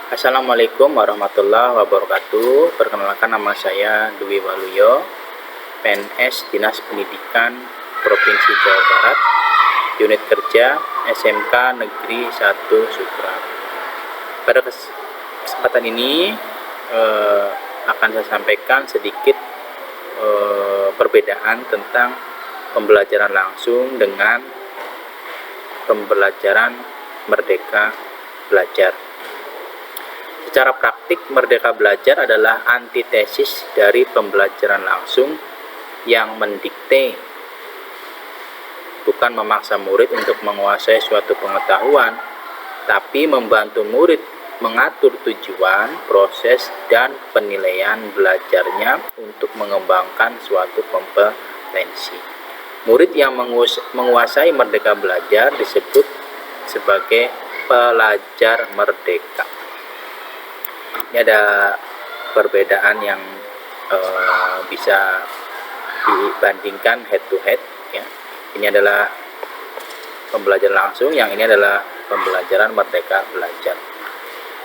Assalamualaikum warahmatullahi wabarakatuh. Perkenalkan, nama saya Dwi Waluyo, PNS Dinas Pendidikan Provinsi Jawa Barat, unit kerja SMK Negeri 1 Sukra. Pada kesempatan ini akan saya sampaikan sedikit perbedaan tentang pembelajaran langsung dengan pembelajaran Merdeka Belajar. Secara praktik, Merdeka Belajar adalah antitesis dari pembelajaran langsung yang mendikte, bukan memaksa murid untuk menguasai suatu pengetahuan, tapi membantu murid mengatur tujuan, proses, dan penilaian belajarnya untuk mengembangkan suatu kompetensi. Murid yang menguasai Merdeka Belajar disebut sebagai pelajar merdeka. Ini ada perbedaan yang bisa dibandingkan head to head, ya. Ini adalah pembelajaran langsung, yang ini adalah pembelajaran Merdeka Belajar.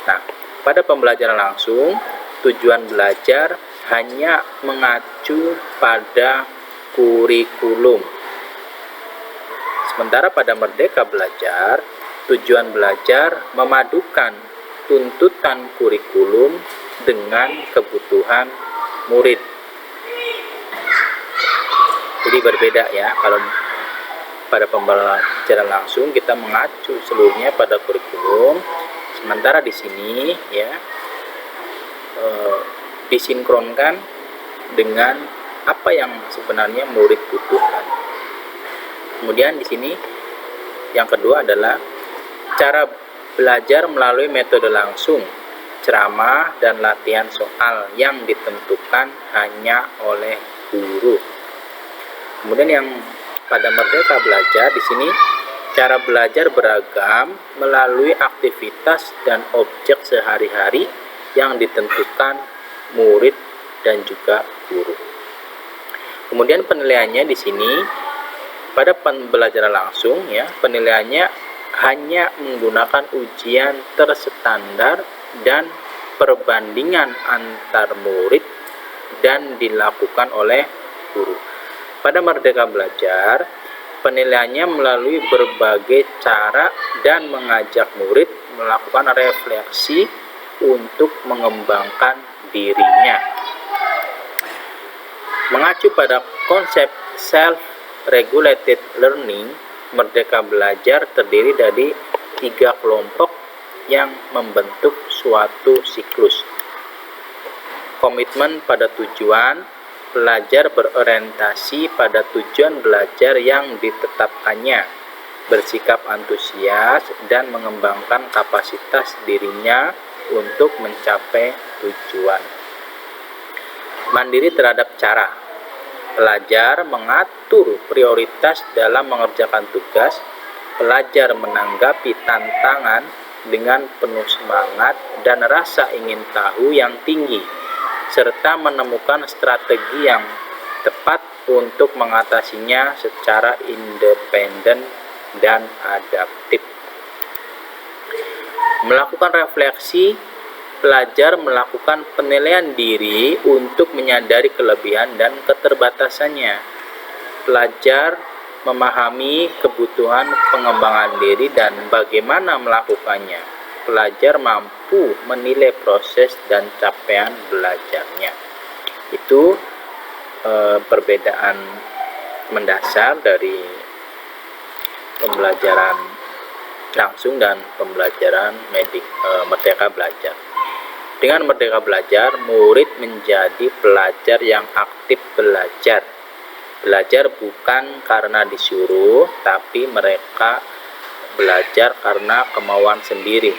Nah, pada pembelajaran langsung, tujuan belajar hanya mengacu pada kurikulum. Sementara pada Merdeka Belajar, tujuan belajar memadukan tuntutan kurikulum dengan kebutuhan murid. Jadi berbeda, ya. Kalau pada pembelajaran langsung kita mengacu seluruhnya pada kurikulum, sementara di sini, ya, disinkronkan dengan apa yang sebenarnya murid butuhkan. Kemudian di sini yang kedua adalah cara belajar melalui metode langsung, ceramah dan latihan soal yang ditentukan hanya oleh guru. Kemudian yang pada Merdeka Belajar di sini cara belajar beragam melalui aktivitas dan objek sehari-hari yang ditentukan murid dan juga guru. Kemudian penilaiannya di sini pada pembelajaran langsung, ya, penilaiannya hanya menggunakan ujian terstandar dan perbandingan antar murid dan dilakukan oleh guru. Pada Merdeka Belajar, penilaiannya melalui berbagai cara dan mengajak murid melakukan refleksi untuk mengembangkan dirinya. Mengacu pada konsep self-regulated learning, Merdeka Belajar terdiri dari 3 kelompok yang membentuk suatu siklus. Komitmen pada tujuan, pelajar berorientasi pada tujuan belajar yang ditetapkannya, bersikap antusias dan mengembangkan kapasitas dirinya untuk mencapai tujuan. Mandiri terhadap cara, pelajar mengatur prioritas dalam mengerjakan tugas, pelajar menanggapi tantangan dengan penuh semangat dan rasa ingin tahu yang tinggi, serta menemukan strategi yang tepat untuk mengatasinya secara independen dan adaptif. Melakukan refleksi, pelajar melakukan penilaian diri untuk menyadari kelebihan dan keterbatasannya. Pelajar memahami kebutuhan pengembangan diri dan bagaimana melakukannya. Pelajar mampu menilai proses dan capaian belajarnya. Itu perbedaan mendasar dari pembelajaran langsung dan pembelajaran Merdeka Belajar. Dengan Merdeka Belajar, murid menjadi pelajar yang aktif belajar. Belajar bukan karena disuruh, tapi mereka belajar karena kemauan sendiri.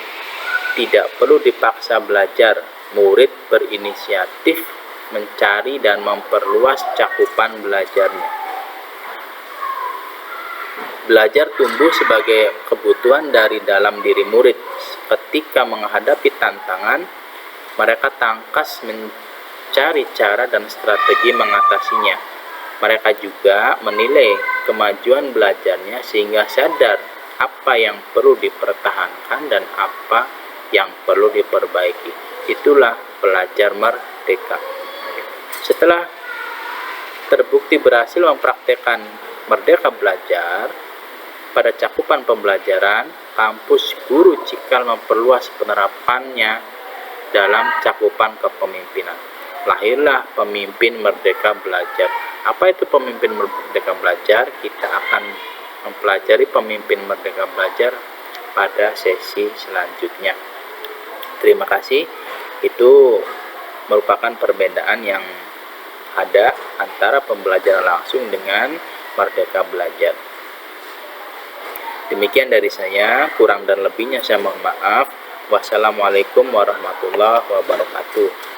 Tidak perlu dipaksa belajar. Murid berinisiatif mencari dan memperluas cakupan belajarnya. Belajar tumbuh sebagai kebutuhan dari dalam diri murid. Ketika menghadapi tantangan, mereka tangkas mencari cara dan strategi mengatasinya. Mereka juga menilai kemajuan belajarnya sehingga sadar apa yang perlu dipertahankan dan apa yang perlu perlu diperbaiki. Itulah belajar merdeka. Setelah terbukti berhasil mempraktekkan merdeka belajar, pada cakupan pembelajaran, kampus Guru Cikal memperluas penerapannya dalam cakupan kepemimpinan. Lahirlah pemimpin merdeka belajar. Apa itu pemimpin merdeka belajar? Kita akan mempelajari pemimpin merdeka belajar pada sesi selanjutnya. Terima kasih. Itu merupakan perbedaan yang ada antara pembelajaran langsung dengan merdeka belajar. Demikian dari saya, kurang dan lebihnya saya mohon maaf. Wassalamualaikum warahmatullahi wabarakatuh.